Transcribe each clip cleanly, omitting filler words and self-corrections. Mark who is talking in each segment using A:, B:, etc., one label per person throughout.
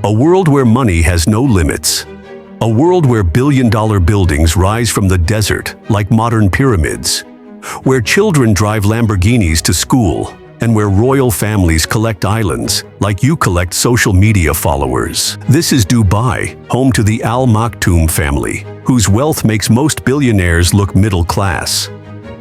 A: A world where money has no limits. A world where billion-dollar buildings rise from the desert like modern pyramids. Where children drive Lamborghinis to school, and where royal families collect islands like you collect social media followers. This is Dubai, home to the Al Maktoum family, whose wealth makes most billionaires look middle class.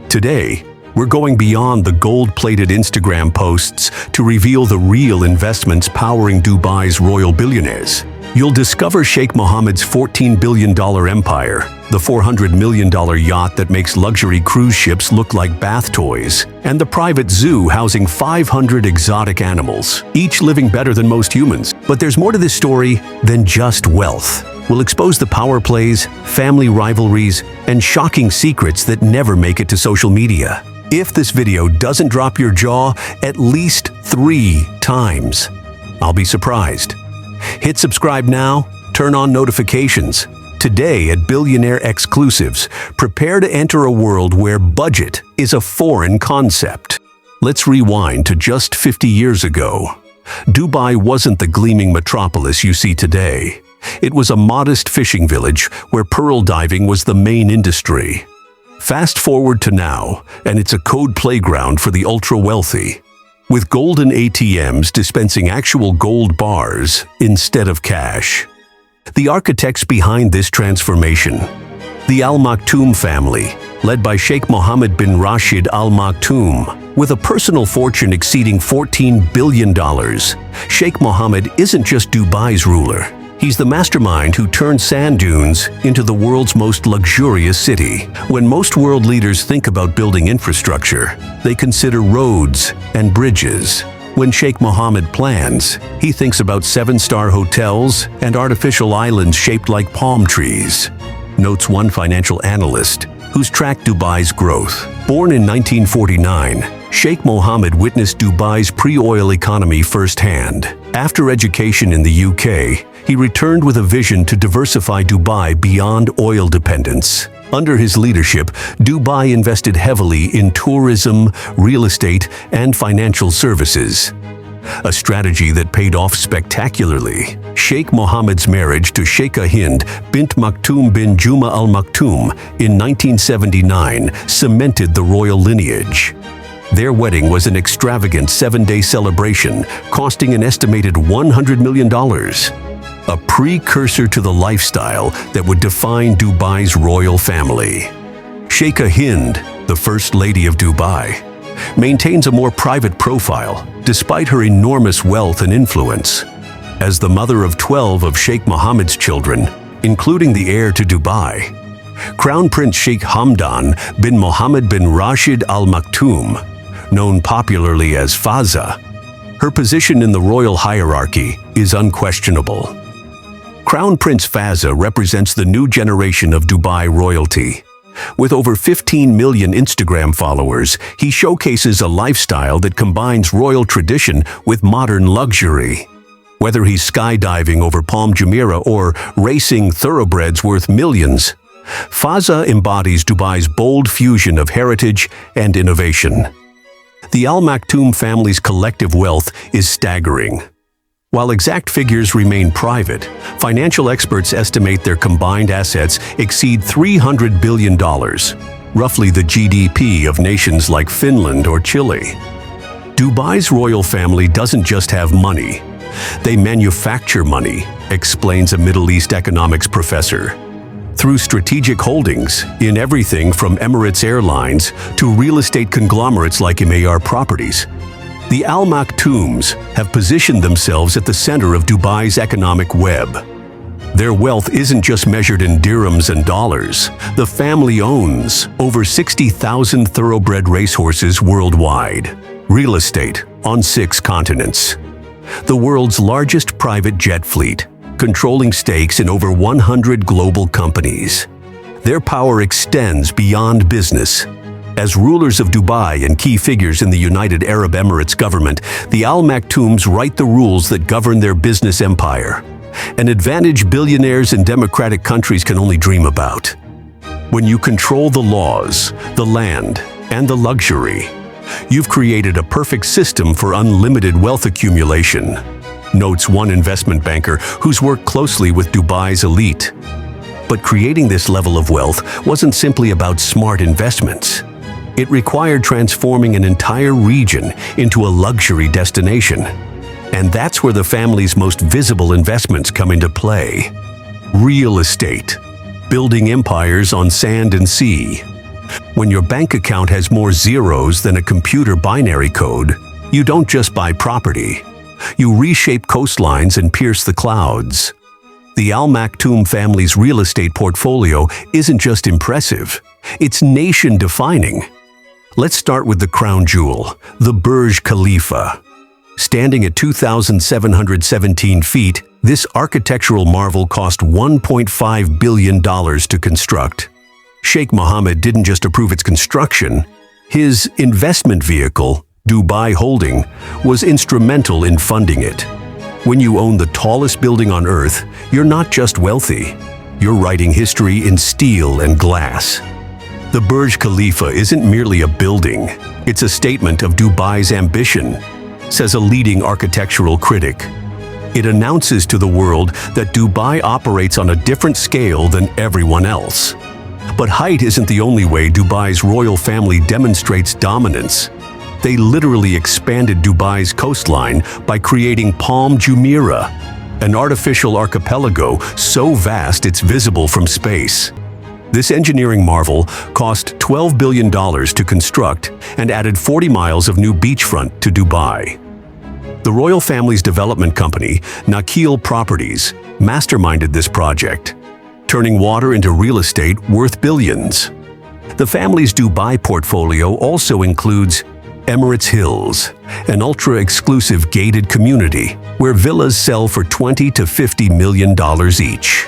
A: Today, we're going beyond the gold-plated Instagram posts to reveal the real investments powering Dubai's royal billionaires. You'll discover Sheikh Mohammed's $14 billion empire, the $400 million yacht that makes luxury cruise ships look like bath toys, and the private zoo housing 500 exotic animals, each living better than most humans. But there's more to this story than just wealth. We'll expose the power plays, family rivalries, and shocking secrets that never make it to social media. If this video doesn't drop your jaw at least 3 times, I'll be surprised. Hit subscribe now, turn on notifications. Today at Billionaire Exclusives, prepare to enter a world where budget is a foreign concept. Let's rewind to just 50 years ago. Dubai wasn't the gleaming metropolis you see today. It was a modest fishing village where pearl diving was the main industry. Fast forward to now, and it's a code playground for the ultra-wealthy, with golden ATMs dispensing actual gold bars instead of cash. The architects behind this transformation, the Al Maktoum family, led by Sheikh Mohammed bin Rashid Al Maktoum, with a personal fortune exceeding $14 billion. Sheikh Mohammed isn't just Dubai's ruler. He's the mastermind who turned sand dunes into the world's most luxurious city. When most world leaders think about building infrastructure, they consider roads and bridges. When Sheikh Mohammed plans, he thinks about 7-star hotels and artificial islands shaped like palm trees, notes one financial analyst who's tracked Dubai's growth. Born in 1949, Sheikh Mohammed witnessed Dubai's pre-oil economy firsthand. After education in the UK, he returned with a vision to diversify Dubai beyond oil dependence. Under his leadership, Dubai invested heavily in tourism, real estate, and financial services. A strategy that paid off spectacularly. Sheikh Mohammed's marriage to Sheikha Hind bint Maktoum bin Juma Al Maktoum in 1979 cemented the royal lineage. Their wedding was an extravagant 7-day celebration, costing an estimated $100 million. A precursor to the lifestyle that would define Dubai's royal family. Sheikha Hind, the First Lady of Dubai, maintains a more private profile despite her enormous wealth and influence. As the mother of 12 of Sheikh Mohammed's children, including the heir to Dubai, Crown Prince Sheikh Hamdan bin Mohammed bin Rashid Al Maktoum, known popularly as Fazza, her position in the royal hierarchy is unquestionable. Crown Prince Fazza represents the new generation of Dubai royalty. With over 15 million Instagram followers, he showcases a lifestyle that combines royal tradition with modern luxury. Whether he's skydiving over Palm Jumeirah or racing thoroughbreds worth millions, Fazza embodies Dubai's bold fusion of heritage and innovation. The Al Maktoum family's collective wealth is staggering. While exact figures remain private, financial experts estimate their combined assets exceed $300 billion, roughly the GDP of nations like Finland or Chile. Dubai's royal family doesn't just have money. They manufacture money, explains a Middle East economics professor. Through strategic holdings in everything from Emirates Airlines to real estate conglomerates like Emaar Properties, the Al Maktoums have positioned themselves at the center of Dubai's economic web. Their wealth isn't just measured in dirhams and dollars. The family owns over 60,000 thoroughbred racehorses worldwide, real estate on 6 continents, the world's largest private jet fleet, controlling stakes in over 100 global companies. Their power extends beyond business. As rulers of Dubai and key figures in the United Arab Emirates government, the Al Maktoums write the rules that govern their business empire, an advantage billionaires in democratic countries can only dream about. When you control the laws, the land, and the luxury, you've created a perfect system for unlimited wealth accumulation. notes one investment banker who's worked closely with Dubai's elite. But creating this level of wealth wasn't simply about smart investments. It required transforming an entire region into a luxury destination. And that's where the family's most visible investments come into play. Real estate. Building empires on sand and sea. When your bank account has more zeros than a computer binary code, you don't just buy property. You reshape coastlines and pierce the clouds. The Al Maktoum family's real estate portfolio isn't just impressive, it's nation-defining. Let's start with the crown jewel, the Burj Khalifa. Standing at 2,717 feet, this architectural marvel cost $1.5 billion to construct. Sheikh Mohammed didn't just approve its construction. His investment vehicle, Dubai Holding, was instrumental in funding it. When you own the tallest building on Earth, you're not just wealthy. You're writing history in steel and glass. The Burj Khalifa isn't merely a building. It's a statement of Dubai's ambition, says a leading architectural critic. It announces to the world that Dubai operates on a different scale than everyone else. But height isn't the only way Dubai's royal family demonstrates dominance. They literally expanded Dubai's coastline by creating Palm Jumeirah, an artificial archipelago so vast it's visible from space. This engineering marvel cost $12 billion to construct and added 40 miles of new beachfront to Dubai. The royal family's development company, Nakheel Properties, masterminded this project, turning water into real estate worth billions. The family's Dubai portfolio also includes Emirates Hills, an ultra-exclusive gated community where villas sell for $20 to $50 million each.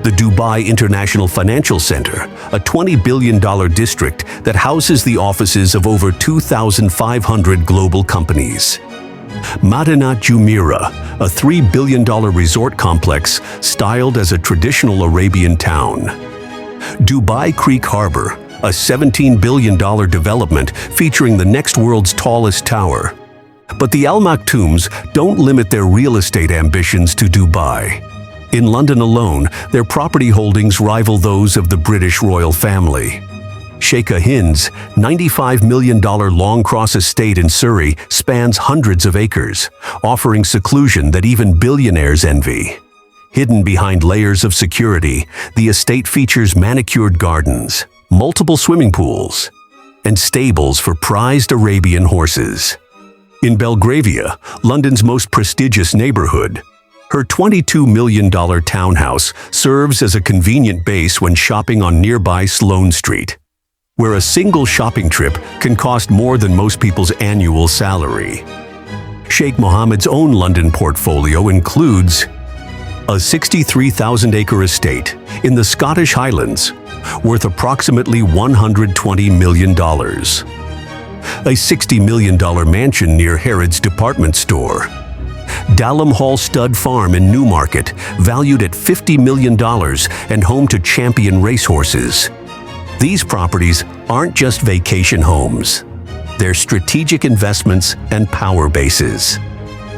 A: The Dubai International Financial Center, a $20 billion district that houses the offices of over 2,500 global companies. Madinat Jumeirah, a $3 billion resort complex styled as a traditional Arabian town. Dubai Creek Harbor, a $17 billion development featuring the next world's tallest tower. But the Al Maktoums don't limit their real estate ambitions to Dubai. In London alone, their property holdings rival those of the British royal family. Sheikh Hind's $95 million Long Cross estate in Surrey spans hundreds of acres, offering seclusion that even billionaires envy. Hidden behind layers of security, the estate features manicured gardens, multiple swimming pools, and stables for prized Arabian horses. In Belgravia, London's most prestigious neighborhood, her $22 million townhouse serves as a convenient base when shopping on nearby Sloane Street, where a single shopping trip can cost more than most people's annual salary. Sheikh Mohammed's own London portfolio includes a 63,000-acre estate in the Scottish Highlands, worth approximately $120 million. A $60 million mansion near Harrods department store. Dalham Hall Stud Farm in Newmarket, valued at $50 million and home to champion racehorses. These properties aren't just vacation homes. They're strategic investments and power bases.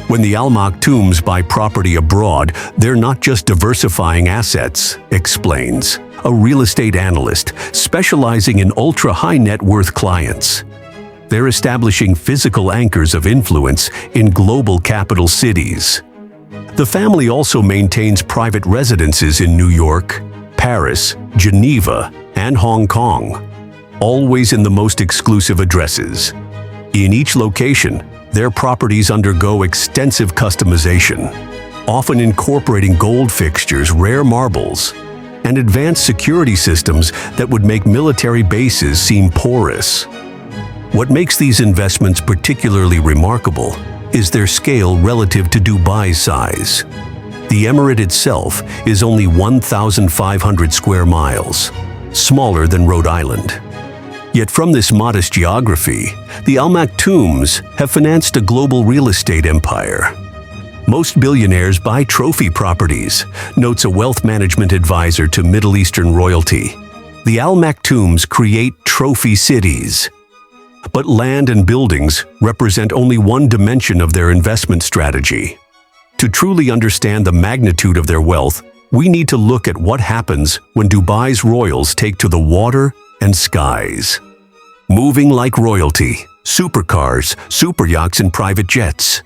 A: When the Al Maktoums buy property abroad, they're not just diversifying assets, explains a real estate analyst specializing in ultra-high net worth clients. They're establishing physical anchors of influence in global capital cities. The family also maintains private residences in New York, Paris, Geneva, and Hong Kong, always in the most exclusive addresses. In each location, their properties undergo extensive customization, often incorporating gold fixtures, rare marbles, and advanced security systems that would make military bases seem porous. What makes these investments particularly remarkable is their scale relative to Dubai's size. The emirate itself is only 1,500 square miles, smaller than Rhode Island. Yet from this modest geography, the Al Maktoums have financed a global real estate empire. Most billionaires buy trophy properties, notes a wealth management advisor to Middle Eastern royalty. The Al Maktoums create trophy cities. But land and buildings represent only one dimension of their investment strategy. To truly understand the magnitude of their wealth, we need to look at what happens when Dubai's royals take to the water and skies. Moving like royalty, supercars, superyachts, and private jets.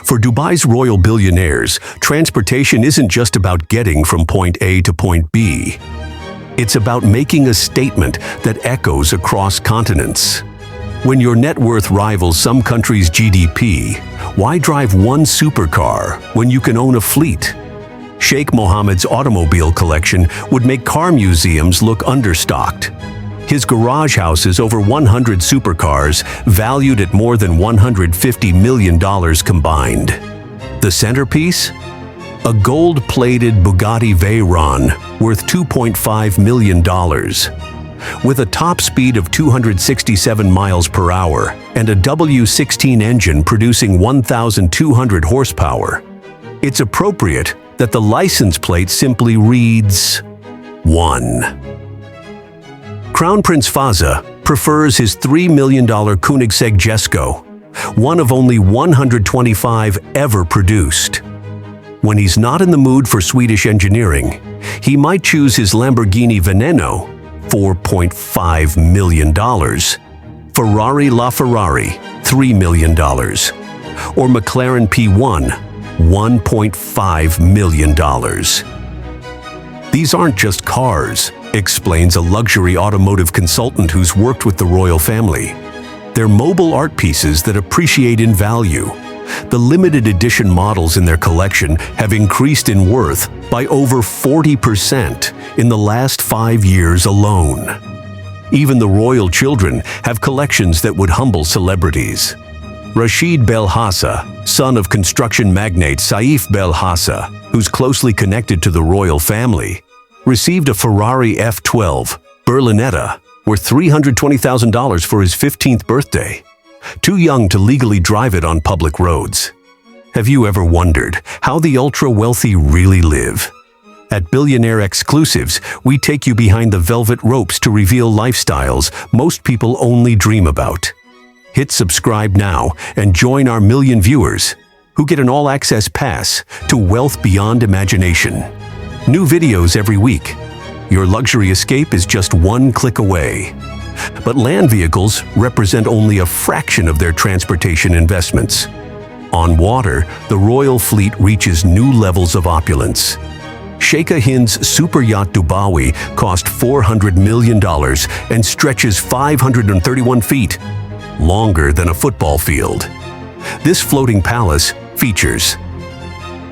A: For Dubai's royal billionaires, transportation isn't just about getting from point A to point B. It's about making a statement that echoes across continents. When your net worth rivals some country's GDP, why drive one supercar when you can own a fleet? Sheikh Mohammed's automobile collection would make car museums look understocked. His garage houses over 100 supercars valued at more than $150 million combined. The centerpiece? A gold-plated Bugatti Veyron worth $2.5 million. With a top speed of 267 miles per hour and a W16 engine producing 1,200 horsepower, it's appropriate that the license plate simply reads 1. Crown Prince Fazza prefers his $3 million Koenigsegg Jesko, one of only 125 ever produced. When he's not in the mood for Swedish engineering, he might choose his Lamborghini Veneno, $4.5 million, Ferrari LaFerrari, $3 million, or McLaren P1, $1.5 million. These aren't just cars, explains a luxury automotive consultant who's worked with the royal family. They're mobile art pieces that appreciate in value. The limited edition models in their collection have increased in worth by over 40% in the last 5 years alone. Even the royal children have collections that would humble celebrities. Rashid Belhassa, son of construction magnate Saif Belhassa, who's closely connected to the royal family, received a Ferrari F12 Berlinetta worth $320,000 for his 15th birthday, too young to legally drive it on public roads. Have you ever wondered how the ultra-wealthy really live? At Billionaire Exclusives, we take you behind the velvet ropes to reveal lifestyles most people only dream about. Hit subscribe now and join our million viewers who get an all-access pass to wealth beyond imagination. New videos every week. Your luxury escape is just one click away. But land vehicles represent only a fraction of their transportation investments. On water, the royal fleet reaches new levels of opulence. Sheikh Hind's super yacht Dubawi cost $400 million and stretches 531 feet, longer than a football field. This floating palace features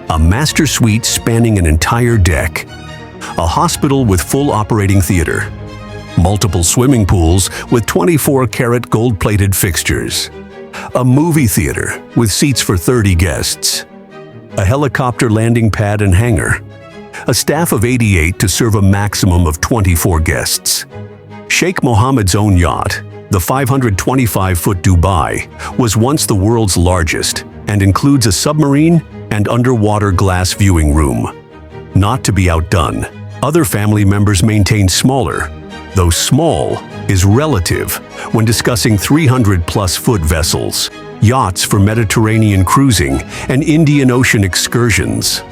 A: a master suite spanning an entire deck, a hospital with full operating theater, multiple swimming pools with 24-karat gold-plated fixtures, a movie theater with seats for 30 guests, a helicopter landing pad and hangar, a staff of 88 to serve a maximum of 24 guests. Sheikh Mohammed's own yacht, the 525-foot Dubai, was once the world's largest and includes a submarine and underwater glass viewing room. Not to be outdone, other family members maintain smaller, though small is relative when discussing 300-plus-foot vessels, yachts for Mediterranean cruising, and Indian Ocean excursions.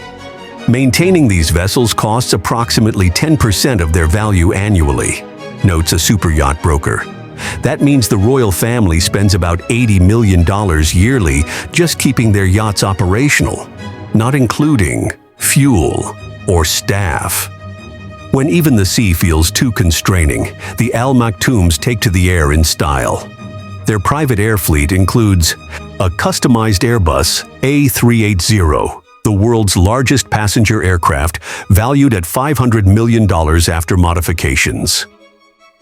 A: Maintaining these vessels costs approximately 10% of their value annually, notes a superyacht broker. That means the royal family spends about $80 million yearly just keeping their yachts operational, not including fuel or staff. When even the sea feels too constraining, the Al Maktoums take to the air in style. Their private air fleet includes a customized Airbus A380, the world's largest passenger aircraft, valued at $500 million after modifications.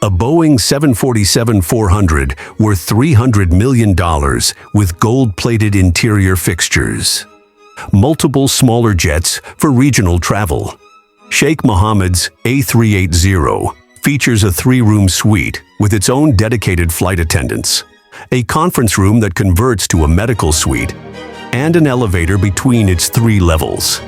A: A Boeing 747-400 worth $300 million with gold-plated interior fixtures. Multiple smaller jets for regional travel. Sheikh Mohammed's A380 features a 3-room suite with its own dedicated flight attendants, a conference room that converts to a medical suite, and an elevator between its 3 levels.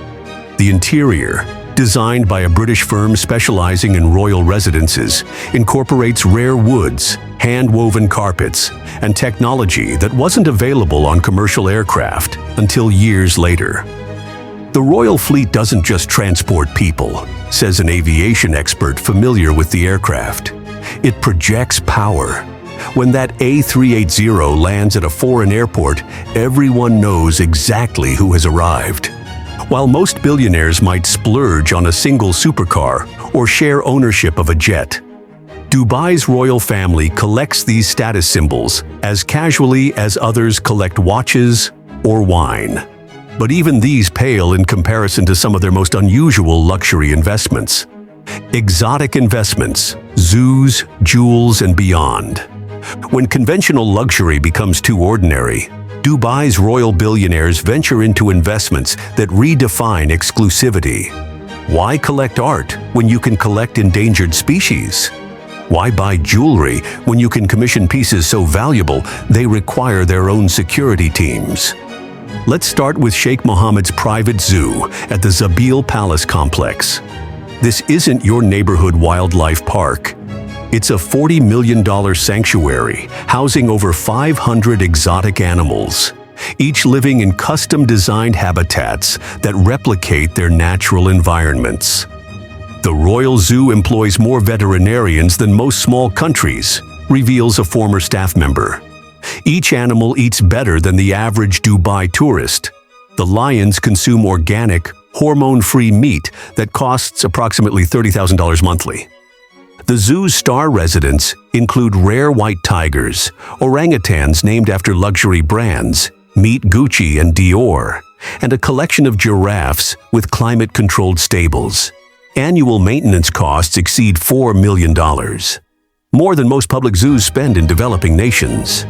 A: The interior, designed by a British firm specializing in royal residences, incorporates rare woods, hand-woven carpets, and technology that wasn't available on commercial aircraft until years later. The royal fleet doesn't just transport people, says an aviation expert familiar with the aircraft. It projects power. When that A380 lands at a foreign airport, everyone knows exactly who has arrived. While most billionaires might splurge on a single supercar or share ownership of a jet, Dubai's royal family collects these status symbols as casually as others collect watches or wine. But even these pale in comparison to some of their most unusual luxury investments. Exotic investments, zoos, jewels, and beyond. When conventional luxury becomes too ordinary, Dubai's royal billionaires venture into investments that redefine exclusivity. Why collect art when you can collect endangered species? Why buy jewelry when you can commission pieces so valuable they require their own security teams? Let's start with Sheikh Mohammed's private zoo at the Zabil Palace complex. This isn't your neighborhood wildlife park. It's a $40 million sanctuary housing over 500 exotic animals, each living in custom-designed habitats that replicate their natural environments. The Royal Zoo employs more veterinarians than most small countries, reveals a former staff member. Each animal eats better than the average Dubai tourist. The lions consume organic, hormone-free meat that costs approximately $30,000 monthly. The zoo's star residents include rare white tigers, orangutans named after luxury brands, Meet Gucci and Dior, and a collection of giraffes with climate-controlled stables. Annual maintenance costs exceed $4 million, more than most public zoos spend in developing nations.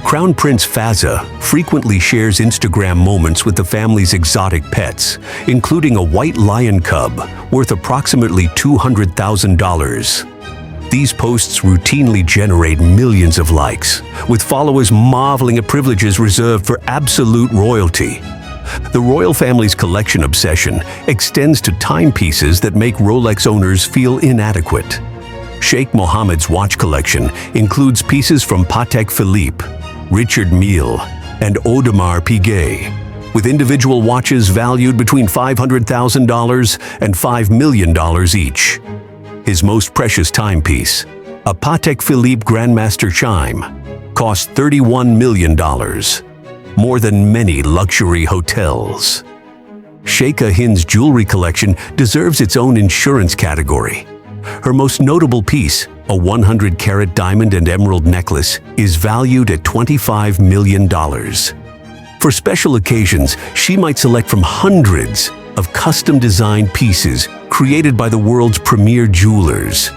A: Crown Prince Fazza frequently shares Instagram moments with the family's exotic pets, including a white lion cub worth approximately $200,000. These posts routinely generate millions of likes, with followers marveling at privileges reserved for absolute royalty. The royal family's collection obsession extends to timepieces that make Rolex owners feel inadequate. Sheikh Mohammed's watch collection includes pieces from Patek Philippe, Richard Mille, and Audemars Piguet, with individual watches valued between $500,000 and $5 million each. His most precious timepiece, a Patek Philippe Grandmaster chime, cost $31 million, more than many luxury hotels. Sheikha Hind's jewelry collection deserves its own insurance category. Her most notable piece, a 100-carat diamond and emerald necklace, is valued at $25 million. For special occasions, she might select from hundreds of custom-designed pieces created by the world's premier jewelers.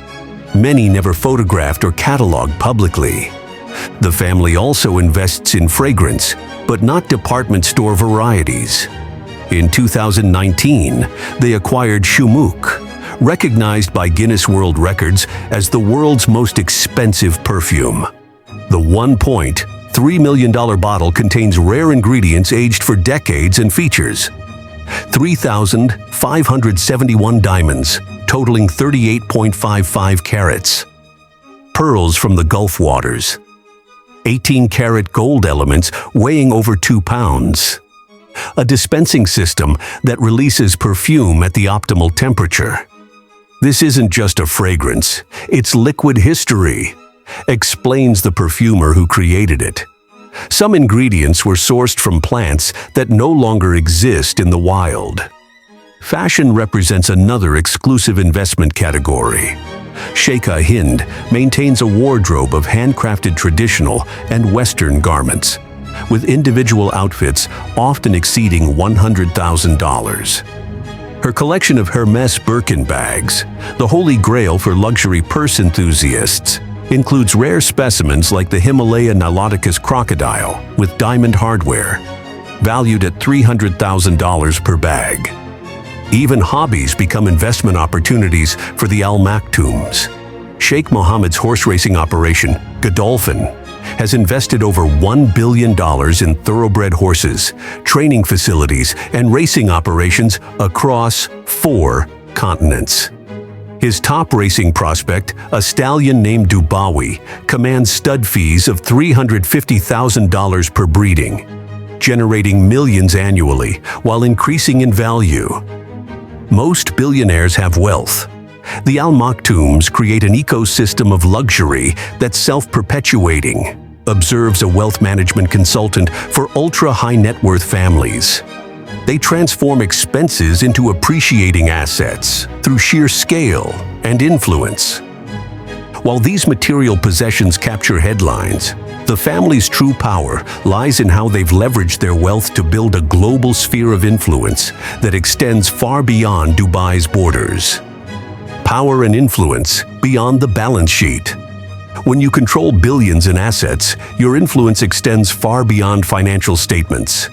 A: Many never photographed or cataloged publicly. The family also invests in fragrance, but not department store varieties. In 2019, they acquired Shumuk, recognized by Guinness World Records as the world's most expensive perfume. The $1.3 million bottle contains rare ingredients aged for decades and features 3,571 diamonds, totaling 38.55 carats, pearls from the Gulf waters, 18-carat gold elements weighing over 2 pounds, a dispensing system that releases perfume at the optimal temperature. This isn't just a fragrance, it's liquid history, explains the perfumer who created it. Some ingredients were sourced from plants that no longer exist in the wild. Fashion represents another exclusive investment category. Sheikha Hind maintains a wardrobe of handcrafted traditional and Western garments, with individual outfits often exceeding $100,000. Her collection of Hermes Birkin bags, the holy grail for luxury purse enthusiasts, includes rare specimens like the Himalaya Niloticus crocodile with diamond hardware, valued at $300,000 per bag. Even hobbies become investment opportunities for the Al Maktoums. Sheikh Mohammed's horse racing operation, Godolphin, has invested over $1 billion in thoroughbred horses, training facilities, and racing operations across 4 continents. His top racing prospect, a stallion named Dubawi, commands stud fees of $350,000 per breeding. generating millions annually while increasing in value. Most billionaires have wealth. The Al Maktums create an ecosystem of luxury that's self-perpetuating, observes a wealth management consultant for ultra-high net worth families. They transform expenses into appreciating assets through sheer scale and influence. While these material possessions capture headlines, the family's true power lies in how they've leveraged their wealth to build a global sphere of influence that extends far beyond Dubai's borders. Power and influence beyond the balance sheet. When you control billions in assets, your influence extends far beyond financial statements.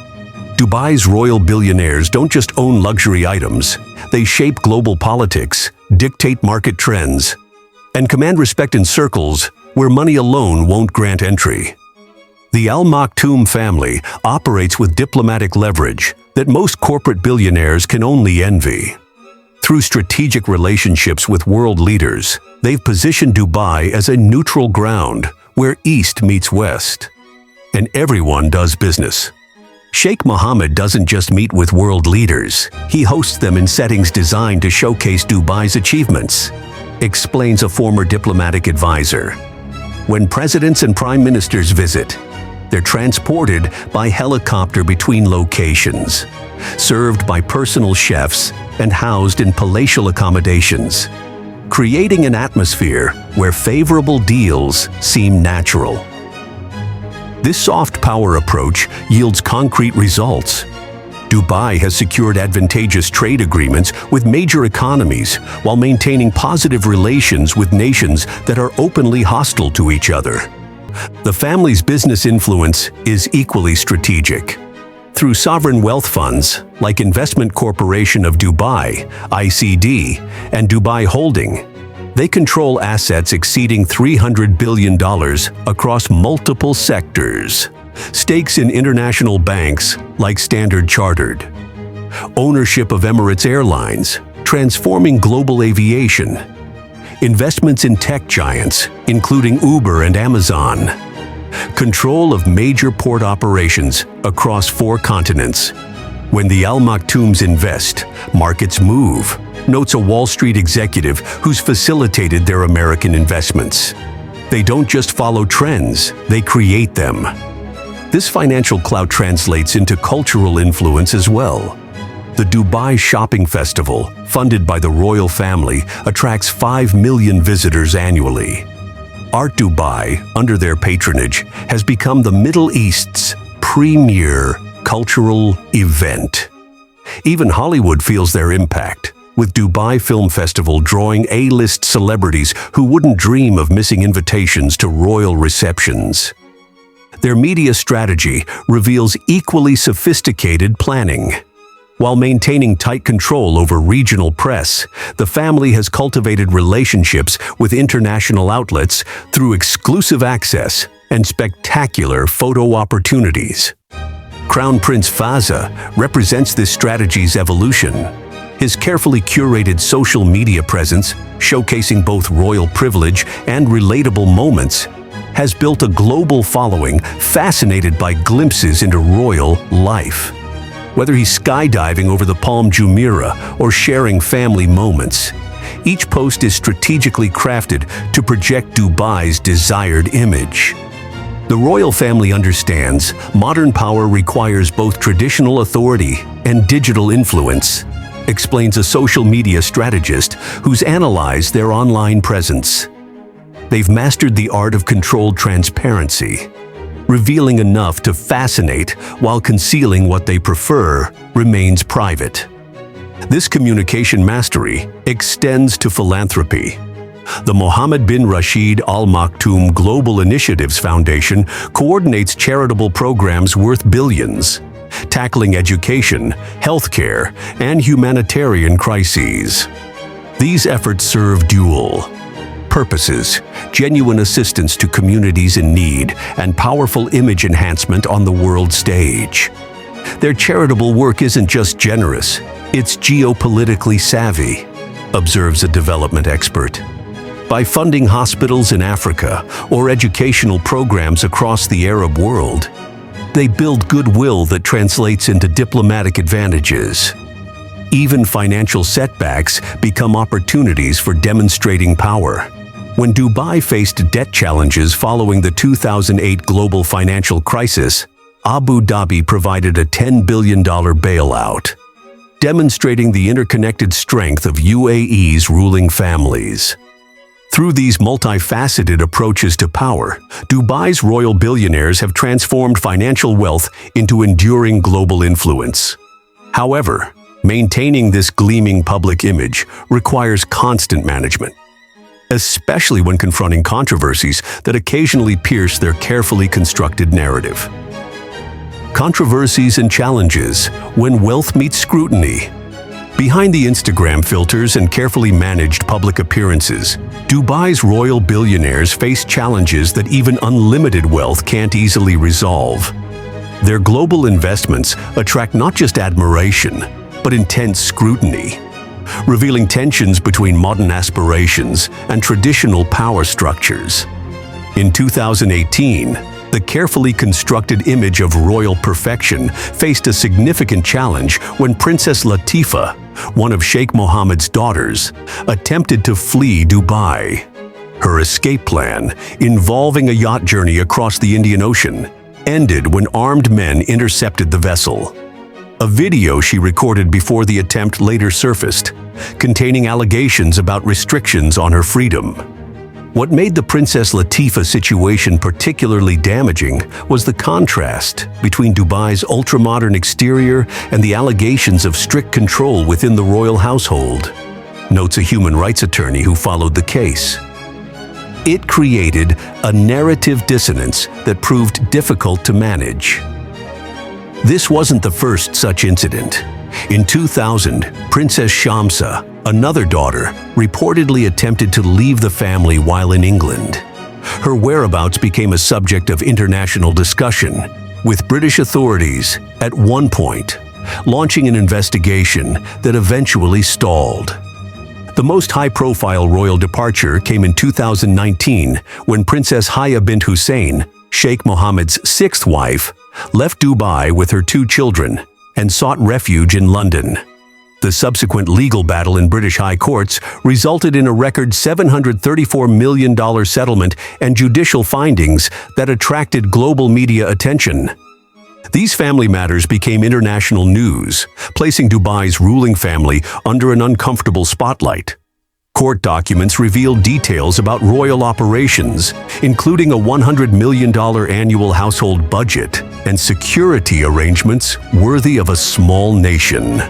A: Dubai's royal billionaires don't just own luxury items, they shape global politics, dictate market trends, and command respect in circles where money alone won't grant entry. The Al Maktoum family operates with diplomatic leverage that most corporate billionaires can only envy. Through strategic relationships with world leaders, they've positioned Dubai as a neutral ground where East meets West. And everyone does business. Sheikh Mohammed doesn't just meet with world leaders, he hosts them in settings designed to showcase Dubai's achievements, explains a former diplomatic advisor. When presidents and prime ministers visit, they're transported by helicopter between locations, served by personal chefs and housed in palatial accommodations, creating an atmosphere where favorable deals seem natural. This soft power approach yields concrete results. Dubai has secured advantageous trade agreements with major economies while maintaining positive relations with nations that are openly hostile to each other. The family's business influence is equally strategic. Through sovereign wealth funds like Investment Corporation of Dubai, ICD, and Dubai Holding, they control assets exceeding $300 billion across multiple sectors. Stakes in international banks like Standard Chartered. Ownership of Emirates Airlines, transforming global aviation. Investments in tech giants, including Uber and Amazon. Control of major port operations across 4 continents. When the Al Maktoums invest, markets move, notes a Wall Street executive who's facilitated their American investments. They don't just follow trends, they create them. This financial clout translates into cultural influence as well. The Dubai Shopping Festival, funded by the royal family, attracts 5 million visitors annually. Art Dubai, under their patronage, has become the Middle East's premier cultural event. Even Hollywood feels their impact, with Dubai Film Festival drawing A-list celebrities who wouldn't dream of missing invitations to royal receptions. Their media strategy reveals equally sophisticated planning. While maintaining tight control over regional press, the family has cultivated relationships with international outlets through exclusive access and spectacular photo opportunities. Crown Prince Fazza represents this strategy's evolution. His carefully curated social media presence, showcasing both royal privilege and relatable moments, has built a global following fascinated by glimpses into royal life. Whether he's skydiving over the Palm Jumeirah or sharing family moments, each post is strategically crafted to project Dubai's desired image. The royal family understands modern power requires both traditional authority and digital influence, explains a social media strategist who's analyzed their online presence. They've mastered the art of controlled transparency, revealing enough to fascinate while concealing what they prefer remains private. This communication mastery extends to philanthropy. The Mohammed bin Rashid Al Maktoum Global Initiatives Foundation coordinates charitable programs worth billions, tackling education, healthcare, and humanitarian crises. These efforts serve dual purposes: genuine assistance to communities in need and powerful image enhancement on the world stage. Their charitable work isn't just generous, it's geopolitically savvy, observes a development expert. By funding hospitals in Africa or educational programs across the Arab world, They build goodwill that translates into diplomatic advantages. Even financial setbacks become opportunities for demonstrating power. When Dubai faced debt challenges following the 2008 global financial crisis, Abu Dhabi provided a $10 billion bailout, demonstrating the interconnected strength of UAE's ruling families. Through these multifaceted approaches to power, Dubai's royal billionaires have transformed financial wealth into enduring global influence. However, maintaining this gleaming public image requires constant management, especially when confronting controversies that occasionally pierce their carefully constructed narrative. Controversies and challenges when wealth meets scrutiny. Behind the Instagram filters and carefully managed public appearances, Dubai's royal billionaires face challenges that even unlimited wealth can't easily resolve. Their global investments attract not just admiration, but intense scrutiny, revealing tensions between modern aspirations and traditional power structures. In 2018, the carefully constructed image of royal perfection faced a significant challenge when Princess Latifah, one of Sheikh Mohammed's daughters, attempted to flee Dubai. Her escape plan, involving a yacht journey across the Indian Ocean, ended when armed men intercepted the vessel. A video she recorded before the attempt later surfaced, containing allegations about restrictions on her freedom. What made the Princess Latifah situation particularly damaging was the contrast between Dubai's ultra-modern exterior and the allegations of strict control within the royal household, notes a human rights attorney who followed the case. It created a narrative dissonance that proved difficult to manage. This wasn't the first such incident. In 2000, Princess Shamsa, another daughter, reportedly attempted to leave the family while in England. Her whereabouts became a subject of international discussion, with British authorities, at one point, launching an investigation that eventually stalled. The most high-profile royal departure came in 2019 when Princess Haya bint Hussein, Sheikh Mohammed's sixth wife, left Dubai with her two children and sought refuge in London. The subsequent legal battle in British high courts resulted in a record $734 million settlement and judicial findings that attracted global media attention. These family matters became international news, placing Dubai's ruling family under an uncomfortable spotlight. Court documents revealed details about royal operations, including a $100 million annual household budget and security arrangements worthy of a small nation.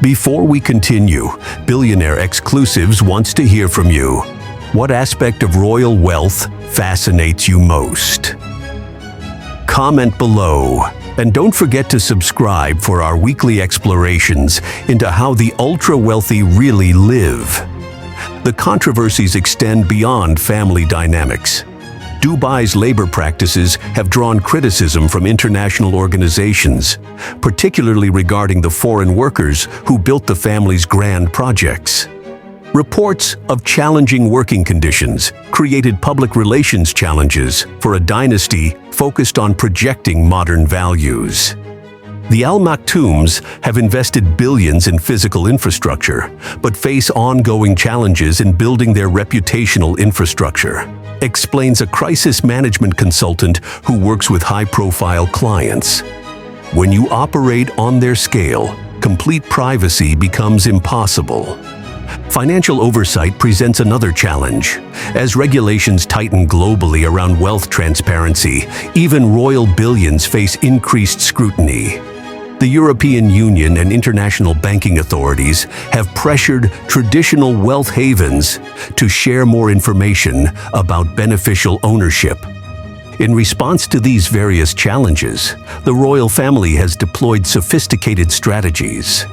A: Before we continue, Billionaire Exclusives wants to hear from you. What aspect of royal wealth fascinates you most? Comment below, and don't forget to subscribe for our weekly explorations into how the ultra-wealthy really live. The controversies extend beyond family dynamics. Dubai's labor practices have drawn criticism from international organizations, particularly regarding the foreign workers who built the family's grand projects. Reports of challenging working conditions created public relations challenges for a dynasty focused on projecting modern values. The Al Maktoums have invested billions in physical infrastructure, but face ongoing challenges in building their reputational infrastructure, explains a crisis management consultant who works with high-profile clients. When you operate on their scale, complete privacy becomes impossible. Financial oversight presents another challenge. As regulations tighten globally around wealth transparency, even royal billions face increased scrutiny. The European Union and international banking authorities have pressured traditional wealth havens to share more information about beneficial ownership. In response to these various challenges, the royal family has deployed sophisticated strategies.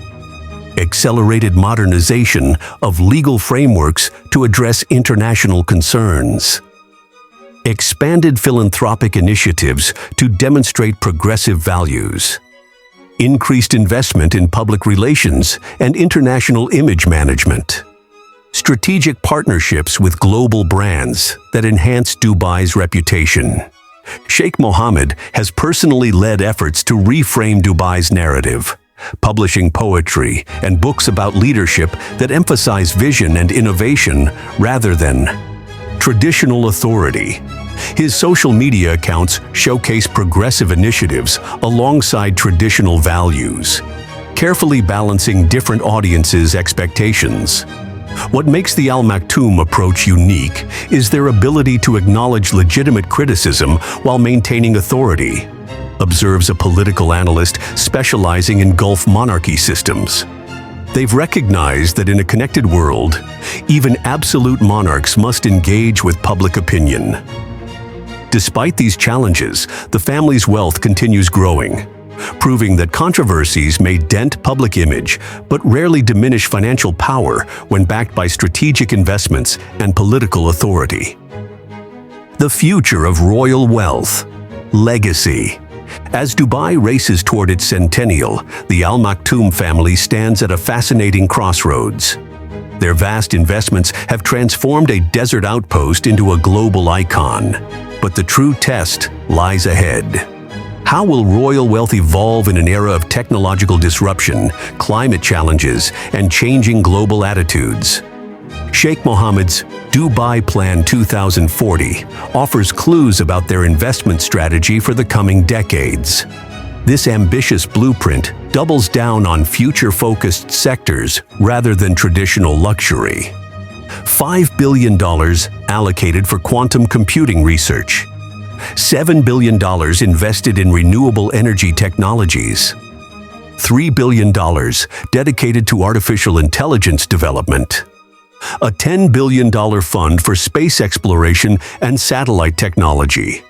A: Accelerated modernization of legal frameworks to address international concerns. Expanded philanthropic initiatives to demonstrate progressive values. Increased investment in public relations and international image management. Strategic partnerships with global brands that enhance Dubai's reputation. Sheikh Mohammed has personally led efforts to reframe Dubai's narrative, publishing poetry and books about leadership that emphasize vision and innovation rather than traditional authority. His social media accounts showcase progressive initiatives alongside traditional values, carefully balancing different audiences' expectations. What makes the Al Maktoum approach unique is their ability to acknowledge legitimate criticism while maintaining authority, observes a political analyst specializing in Gulf monarchy systems. They've recognized that in a connected world, even absolute monarchs must engage with public opinion. Despite these challenges, the family's wealth continues growing, proving that controversies may dent public image but rarely diminish financial power when backed by strategic investments and political authority. The future of royal wealth. Legacy. As Dubai races toward its centennial, the Al Maktoum family stands at a fascinating crossroads. Their vast investments have transformed a desert outpost into a global icon, but the true test lies ahead. How will royal wealth evolve in an era of technological disruption, climate challenges, and changing global attitudes? Sheikh Mohammed's Dubai Plan 2040 offers clues about their investment strategy for the coming decades. This ambitious blueprint doubles down on future-focused sectors rather than traditional luxury. $5 billion allocated for quantum computing research. $7 billion invested in renewable energy technologies. $3 billion dedicated to artificial intelligence development. A $10 billion fund for space exploration and satellite technology.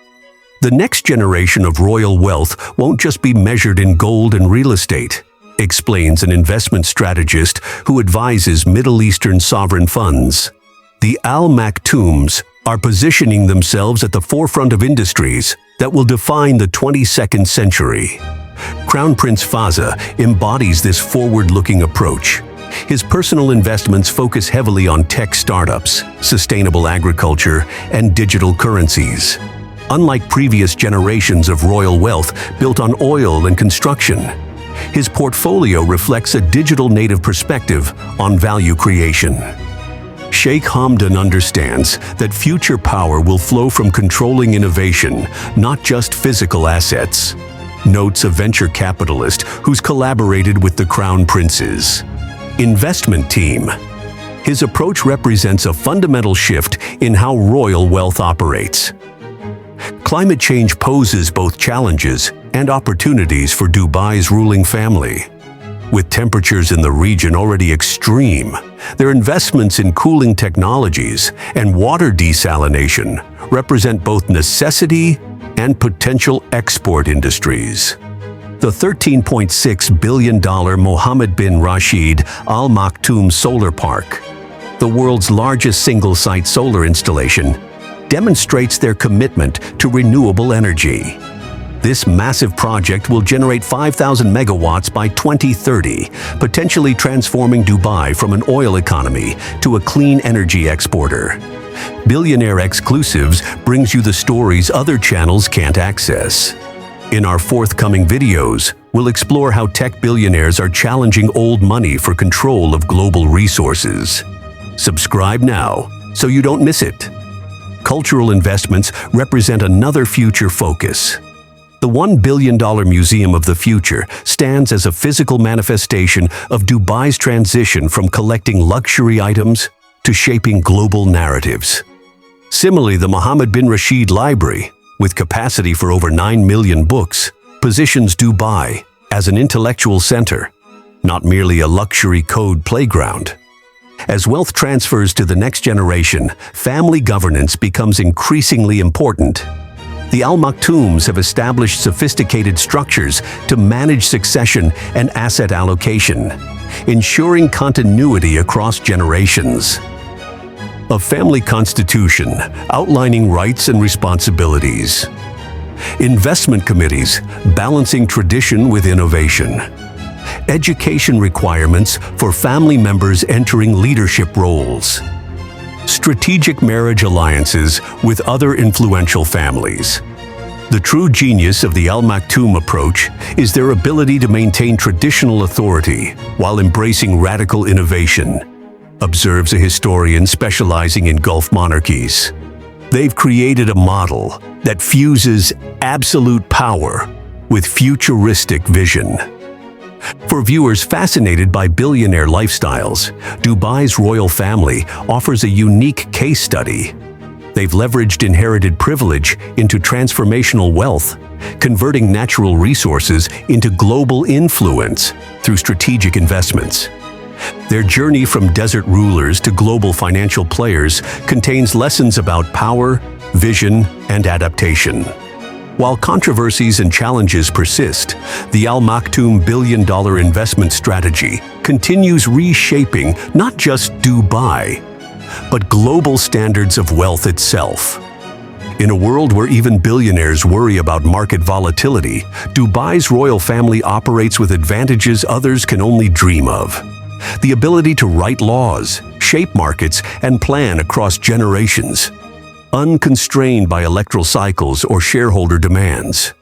A: The next generation of royal wealth won't just be measured in gold and real estate, explains an investment strategist who advises Middle Eastern sovereign funds. The Al Maktoums are positioning themselves at the forefront of industries that will define the 22nd century. Crown Prince Fahd embodies this forward-looking approach. His personal investments focus heavily on tech startups, sustainable agriculture, and digital currencies. Unlike previous generations of royal wealth built on oil and construction, his portfolio reflects a digital native perspective on value creation. Sheikh Hamdan understands that future power will flow from controlling innovation, not just physical assets, notes a venture capitalist who's collaborated with the Crown Prince's investment team. His approach represents a fundamental shift in how royal wealth operates. Climate change poses both challenges and opportunities for Dubai's ruling family. With temperatures in the region already extreme, their investments in cooling technologies and water desalination represent both necessity and potential export industries. The $13.6 billion Mohammed bin Rashid Al Maktoum Solar Park, the world's largest single-site solar installation, demonstrates their commitment to renewable energy. This massive project will generate 5,000 megawatts by 2030, potentially transforming Dubai from an oil economy to a clean energy exporter. Billionaire Exclusives brings you the stories other channels can't access. In our forthcoming videos, we'll explore how tech billionaires are challenging old money for control of global resources. Subscribe now so you don't miss it. Cultural investments represent another future focus. The $1 billion Museum of the Future stands as a physical manifestation of Dubai's transition from collecting luxury items to shaping global narratives. Similarly, the Mohammed bin Rashid Library, with capacity for over 9 million books, positions Dubai as an intellectual center, not merely a luxury code playground. As wealth transfers to the next generation, family governance becomes increasingly important. The Al Maktoums have established sophisticated structures to manage succession and asset allocation, ensuring continuity across generations. A family constitution outlining rights and responsibilities. Investment committees balancing tradition with innovation. Education requirements for family members entering leadership roles. Strategic marriage alliances with other influential families. The true genius of the Al Maktoum approach is their ability to maintain traditional authority while embracing radical innovation, observes a historian specializing in Gulf monarchies. They've created a model that fuses absolute power with futuristic vision. For viewers fascinated by billionaire lifestyles, Dubai's royal family offers a unique case study. They've leveraged inherited privilege into transformational wealth, converting natural resources into global influence through strategic investments. Their journey from desert rulers to global financial players contains lessons about power, vision, and adaptation. While controversies and challenges persist, the Al Maktoum billion-dollar investment strategy continues reshaping not just Dubai, but global standards of wealth itself. In a world where even billionaires worry about market volatility, Dubai's royal family operates with advantages others can only dream of. The ability to write laws, shape markets, and plan across generations, unconstrained by electoral cycles or shareholder demands.